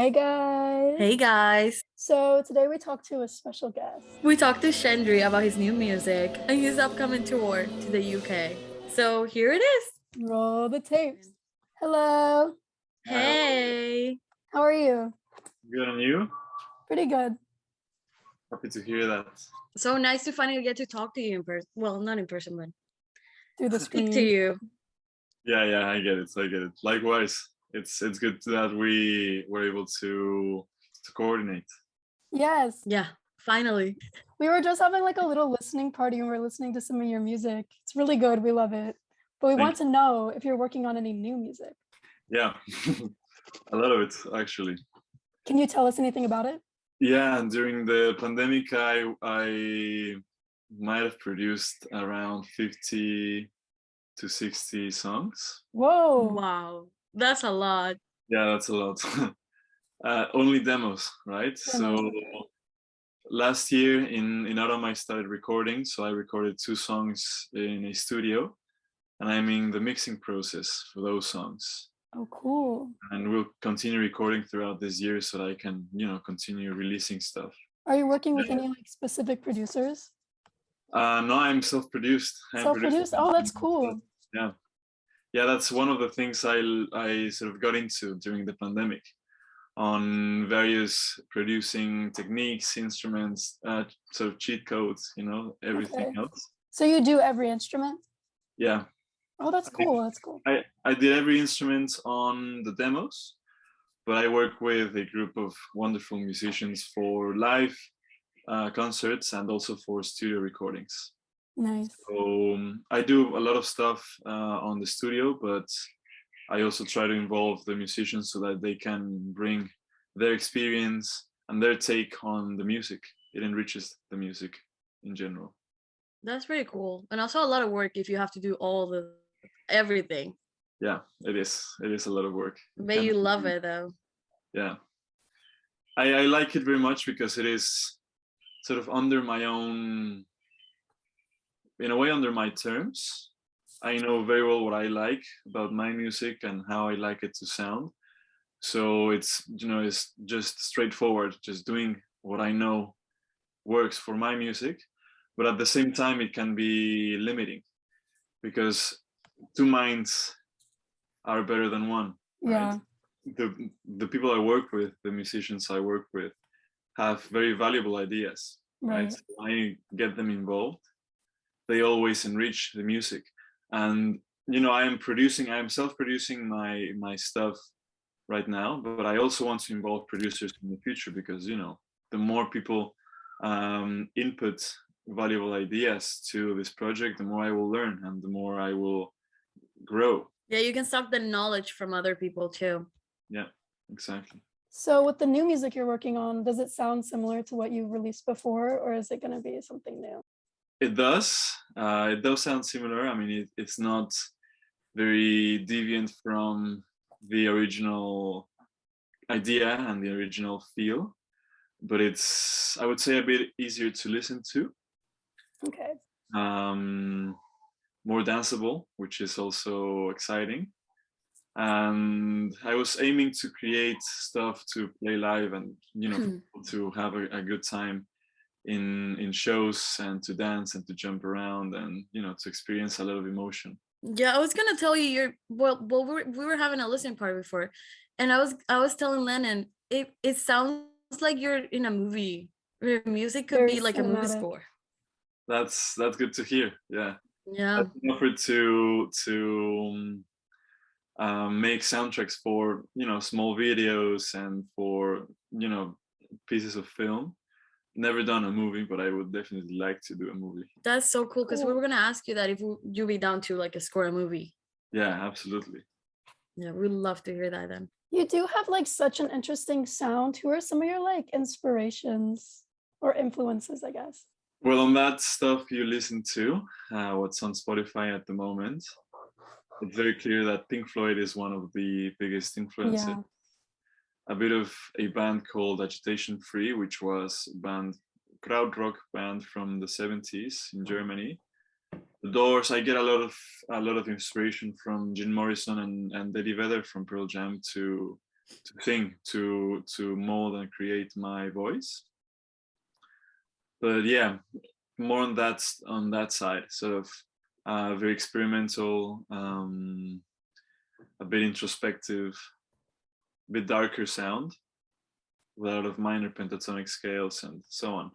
Hey guys! Hey guys! So today we talked to a special guest. We talked to Shandri about his new music and his upcoming tour to the UK. So here it is. Roll the tapes. Hello. Hey. How are you? Good, and you? Pretty good. Happy to hear that. So nice to finally get to talk to you in person. Well, not in person, but Through the speak screen. to you. Yeah, I get it. Likewise, it's good that we were able to coordinate. Yes. Yeah, finally. We were just having like a little listening party and we're listening to some of your music. It's really good. We love it. But we want to know if you're working on any new music. Yeah, a lot of it actually. Can you tell us anything about it? Yeah, during the pandemic, I might have produced around 50 to 60 songs. Whoa! Wow, that's a lot. Yeah, that's a lot. Only demos, right? So last year in autumn, I started recording. So I recorded 2 songs in a studio, and I'm in the mixing process for those songs. Oh, cool. And we'll continue recording throughout this year so that I can, continue releasing stuff. Are you working with any like specific producers? No, I'm self-produced. Self-produced? Oh, that's cool. Yeah, that's one of the things I sort of got into during the pandemic, on various producing techniques, instruments, sort of cheat codes, everything else. So you do every instrument? Yeah. Oh, that's cool. That's cool. I did every instrument on the demos, but I work with a group of wonderful musicians for live concerts and also for studio recordings. Nice. So I do a lot of stuff on the studio, but I also try to involve the musicians so that they can bring their experience and their take on the music. It enriches the music in general. That's pretty cool. And also a lot of work if you have to do everything. Yeah, it is. It is a lot of work. But you love it though. Yeah. I like it very much because it is sort of under my own, in a way, under my terms. I know very well what I like about my music and how I like it to sound. So it's just straightforward, just doing what I know works for my music. But at the same time, it can be limiting because 2 minds are better than one. Yeah. Right? The people I work with, the musicians I work with, have very valuable ideas. Right? So I get them involved. They always enrich the music. And I am self-producing my stuff right now, but I also want to involve producers in the future because the more people input valuable ideas to this project, the more I will learn and the more I will grow. Yeah, you can suck the knowledge from other people too. Yeah, exactly. So with the new music you're working on, does it sound similar to what you've released before, or is it going to be something new? It does. It does sound similar. I mean, it's not very deviant from the original idea and the original feel, but it's, I would say, a bit easier to listen to. Okay. More danceable, which is also exciting. And I was aiming to create stuff to play live and to have a good time in shows and to dance and to jump around and to experience a lot of emotion. Yeah, I was gonna tell you we were having a listening party before, and I was telling Lennon it sounds like you're in a movie. Your music could be like a movie score. That's good to hear. Yeah. Yeah. I offered to make soundtracks for small videos and for pieces of film. Never done a movie, but I would definitely like to do a movie. That's so cool because we were gonna ask you that if you'd be down to like score a movie. Yeah, absolutely. Yeah, we'd love to hear that then. You do have like such an interesting sound. Who are some of your like inspirations or influences, I guess? Well, on that stuff you listen to, what's on Spotify at the moment, it's very clear that Pink Floyd is one of the biggest influences. Yeah. A bit of a band called Agitation Free, which was a crowd rock band from the 70s in Germany. The Doors. I get a lot of inspiration from Jim Morrison and Eddie Vedder from Pearl Jam to sing, to mold and create my voice. But yeah, more on that side, sort of very experimental, a bit introspective, a bit darker sound, with a lot of minor pentatonic scales and so on.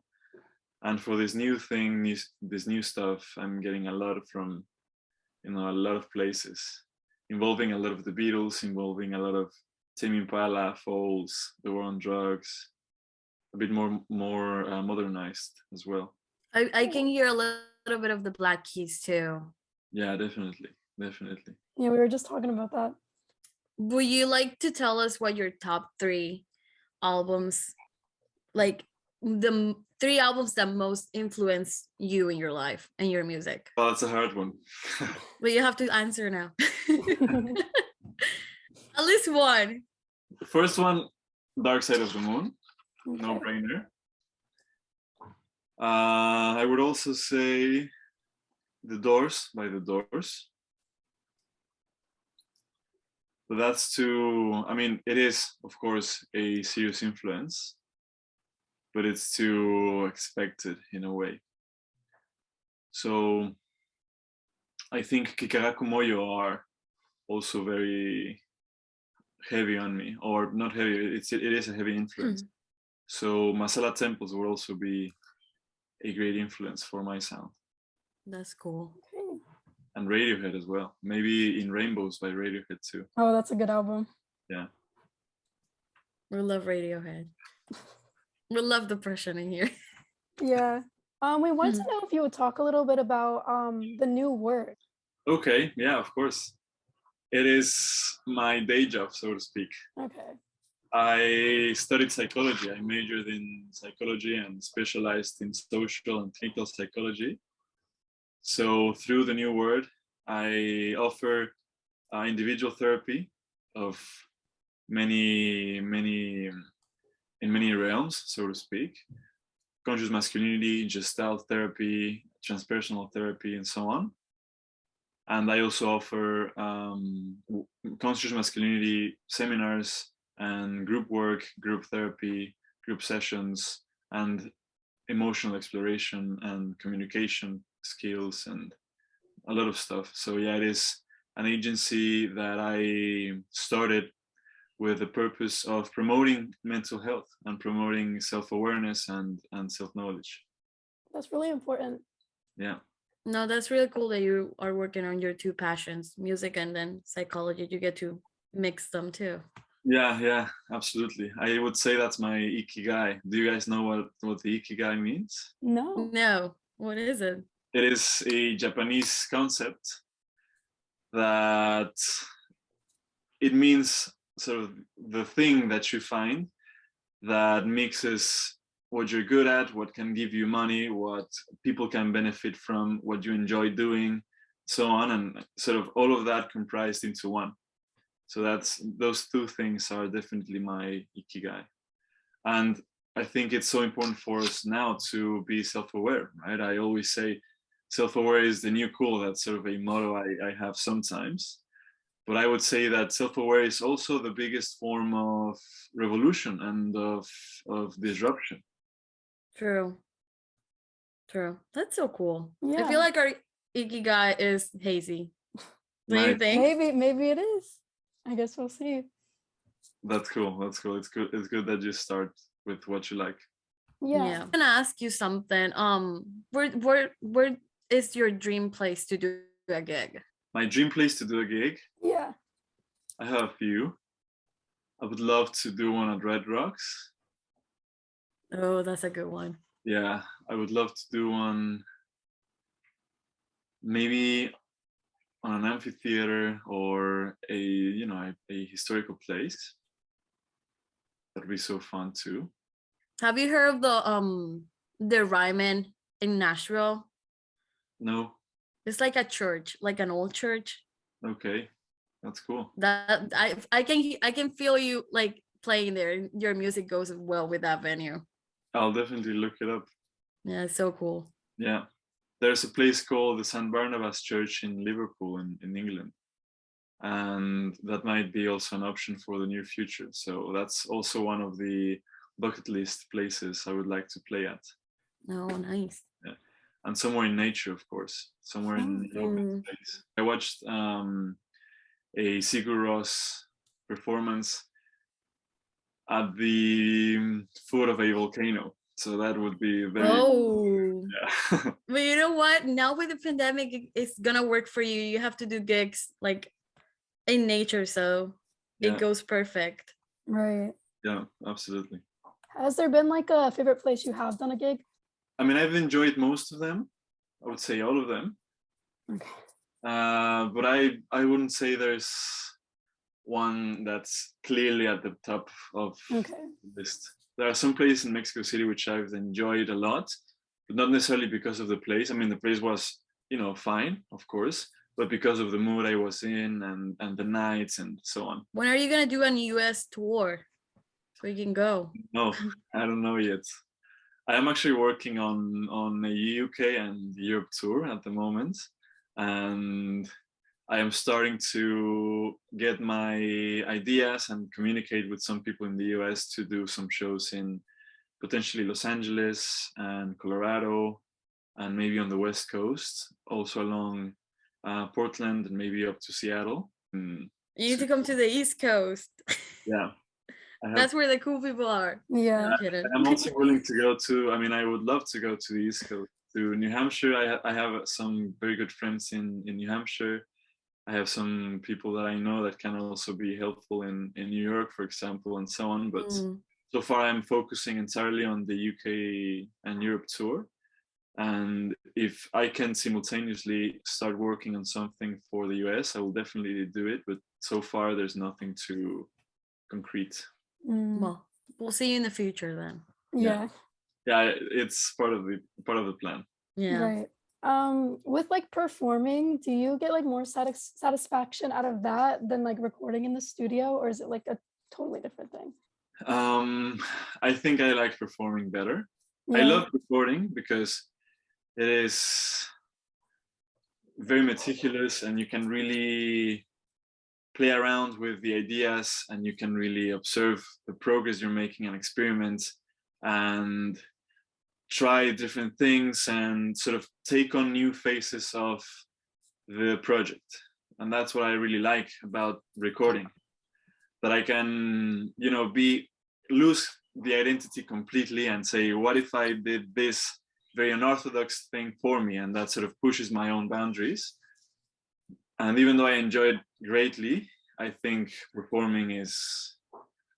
And for this new thing, this new stuff, I'm getting a lot from, a lot of places, involving a lot of the Beatles, involving a lot of Tame Impala, Falls, The War on Drugs, a bit more modernized as well. I can hear a little bit of the Black Keys too. Yeah, definitely. Yeah, we were just talking about that. Would you like to tell us what your top 3 albums, like the 3 albums that most influence you in your life and your music? Well, that's a hard one. But you have to answer now. At least one. The first one, Dark Side of the Moon, Okay. no brainer. I would also say The Doors by The Doors. But that's too, I mean, it is, of course, a serious influence, but it's too expected in a way. So I think Kikaraku Moyo are also very heavy on me, or not heavy, it is a heavy influence. So Masala Temples will also be a great influence for my sound. That's cool. Okay. And Radiohead as well. Maybe In Rainbows by Radiohead too. Oh, that's a good album. Yeah. We love Radiohead. We love depression in here. Yeah. We wanted to know if you would talk a little bit about the new word. Okay, yeah, of course. It is my day job, so to speak. Okay. I studied psychology. I majored in psychology and specialized in social and clinical psychology. So through the new word, I offer individual therapy of many in many realms, so to speak. Conscious masculinity, gestalt therapy, transpersonal therapy, and so on. And I also offer conscious masculinity seminars and group work, group therapy, group sessions, and emotional exploration and communication skills and a lot of stuff. So yeah, it is an agency that I started with the purpose of promoting mental health and promoting self-awareness and self-knowledge. That's really important. Yeah. No, that's really cool that you are working on your 2 passions, music and then psychology. You get to mix them too. Yeah, absolutely. I would say that's my ikigai. Do you guys know what the ikigai means? No. No, what is it? It is a Japanese concept that it means sort of the thing that you find that mixes what you're good at, what can give you money, what people can benefit from, what you enjoy doing, so on, and sort of all of that comprised into one. So those 2 things are definitely my ikigai. And I think it's so important for us now to be self-aware, right? I always say self-aware is the new cool. That's sort of a motto I have sometimes. But I would say that self-aware is also the biggest form of revolution and of disruption. True. That's so cool. Yeah. I feel like our ikigai is Hazy. Do you think? Maybe it is. I guess we'll see. That's cool. It's good that you start with what you like. Yeah. I'm gonna ask you something. Where is your dream place to do a gig? My dream place to do a gig? Yeah. I have a few. I would love to do one at Red Rocks. Oh, that's a good one. Yeah, I would love to do one maybe on an amphitheater or a historical place. That'd be so fun too. Have you heard of the Ryman in Nashville? No. It's like a church, like an old church. Okay, that's cool. That I can feel you like playing there. Your music goes well with that venue. I'll definitely look it up. Yeah, it's so cool. Yeah, there's a place called the St. Barnabas Church in Liverpool in England. and that might be also an option for the near future. So that's also one of the bucket list places I would like to play at. Oh, nice. Yeah. And somewhere in nature, of course, somewhere in an open space. I watched a Sigur Rós performance at the foot of a volcano. So that would be very. Oh, Yeah. but you know what? Now with the pandemic, it's gonna work for you. You have to do gigs like in nature, so Yeah. it goes perfect. Right. Yeah, absolutely. Has there been like a favorite place you have done a gig? I mean, I've enjoyed most of them. I would say all of them. Okay. But I wouldn't say there's one that's clearly at the top of Okay. the list. There are some places in Mexico City which I've enjoyed a lot, but not necessarily because of the place. I mean, the place was, fine, of course, but because of the mood I was in and the nights and so on. When are you gonna do a US tour so you can go? No, I don't know yet. I am actually working on a UK and Europe tour at the moment, and I am starting to get my ideas and communicate with some people in the US to do some shows in potentially Los Angeles and Colorado, and maybe on the West Coast, also along Portland and maybe up to Seattle. You need to come to the East Coast. Yeah. That's where the cool people are. Yeah. I'm also willing to go to, I mean, I would love to go to the East Coast, to New Hampshire. I have some very good friends in New Hampshire. I have some people that I know that can also be helpful in New York, for example, and so on. But so far, I'm focusing entirely on the UK and Europe tour. And if I can simultaneously start working on something for the US, I will definitely do it. But so far, there's nothing too concrete. Well, we'll see you in the future then. Yeah. Yeah, it's part of the plan. Yeah. Right. With like performing, do you get like more satisfaction out of that than like recording in the studio, or is it like a totally different thing? I think I like performing better. Yeah. I love recording because it is very meticulous and you can really play around with the ideas and you can really observe the progress you're making and experiment and try different things and sort of take on new phases of the project. And that's what I really like about recording, that I can, lose the identity completely and say, what if I did this very unorthodox thing for me? And that sort of pushes my own boundaries. And even though I enjoy it greatly, I think performing is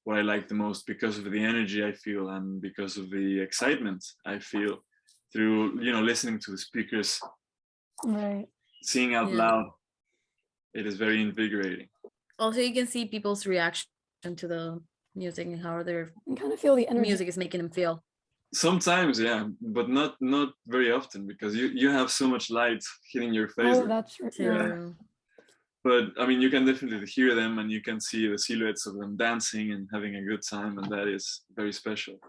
what I like the most because of the energy I feel and because of the excitement I feel through, listening to the speakers, Right. seeing out loud. It is very invigorating. Also, you can see people's reaction to the music and how their kind of feel the energy. Music is making them feel. Sometimes, yeah, but not very often because you have so much light hitting your face. Oh, that's true. Yeah. But I mean, you can definitely hear them and you can see the silhouettes of them dancing and having a good time, and that is very special.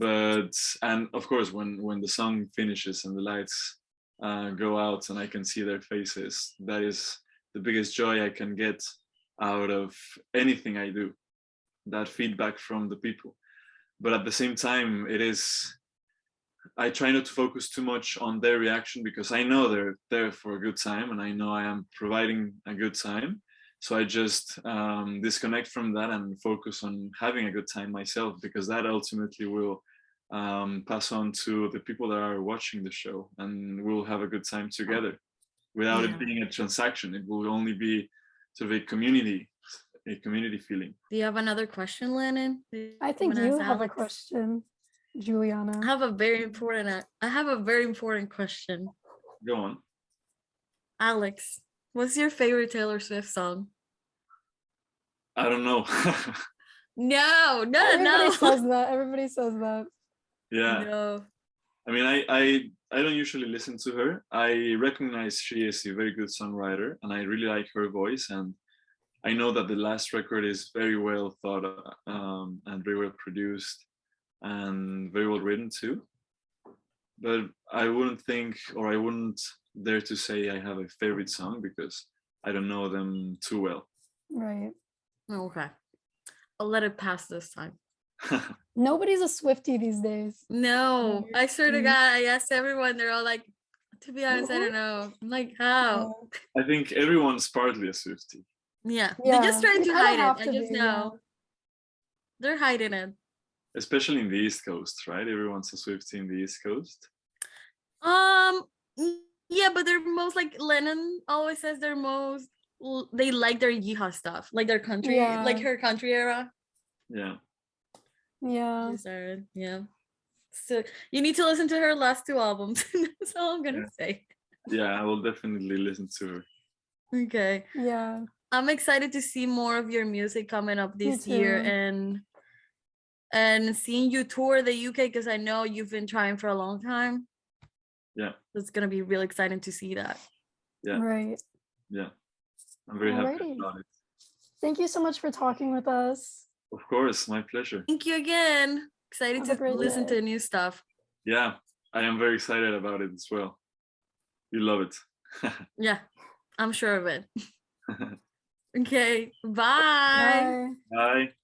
And of course, when the song finishes and the lights go out and I can see their faces, that is the biggest joy I can get out of anything I do, that feedback from the people. But at the same time, I try not to focus too much on their reaction because I know they're there for a good time and I know I am providing a good time. So I just disconnect from that and focus on having a good time myself, because that ultimately will pass on to the people that are watching the show, and we'll have a good time together without it being a transaction. It will only be sort of a community feeling. Do you have another question, Lennon? I think you have a question, Juliana. I have a very important question. Go on. Alex, what's your favorite Taylor Swift song? I don't know. No. Everybody says that. Yeah. No. I mean, I don't usually listen to her. I recognize she is a very good songwriter and I really like her voice, and I know that the last record is very well thought and very well produced and very well written too. But I wouldn't dare to say I have a favorite song, because I don't know them too well. Right. Okay. I'll let it pass this time. Nobody's a Swiftie these days. No, I swear to Mm. God, I asked everyone, they're all like, to be honest, I don't know. I'm like, how? I think everyone's partly a Swiftie, Yeah. Yeah, They're just trying you to kinda hide it. have I to just be, know. They're hiding it. especially in the East Coast, right? Everyone's a Swiftie in the East Coast. Um, yeah, but they're most like Lennon always says they're most they like their yeehaw stuff, like their country, like Yeah. her country era. Yeah. Yeah. She started, yeah. So you need to listen to her last 2 albums. That's all I'm gonna say. Yeah, I will definitely listen to her. Okay. Yeah. I'm excited to see more of your music coming up Me this year too. and seeing you tour the UK because I know you've been trying for a long time. Yeah. It's gonna be really exciting to see that. Yeah. Right. Yeah. I'm very happy Alrighty. about it. Thank you so much for talking with us. Of course, my pleasure. Thank you again. Excited Have a to great listen day. to new stuff. Yeah, I am very excited about it as well. You love it. Yeah, I'm sure of it. Okay, bye. Bye. Bye.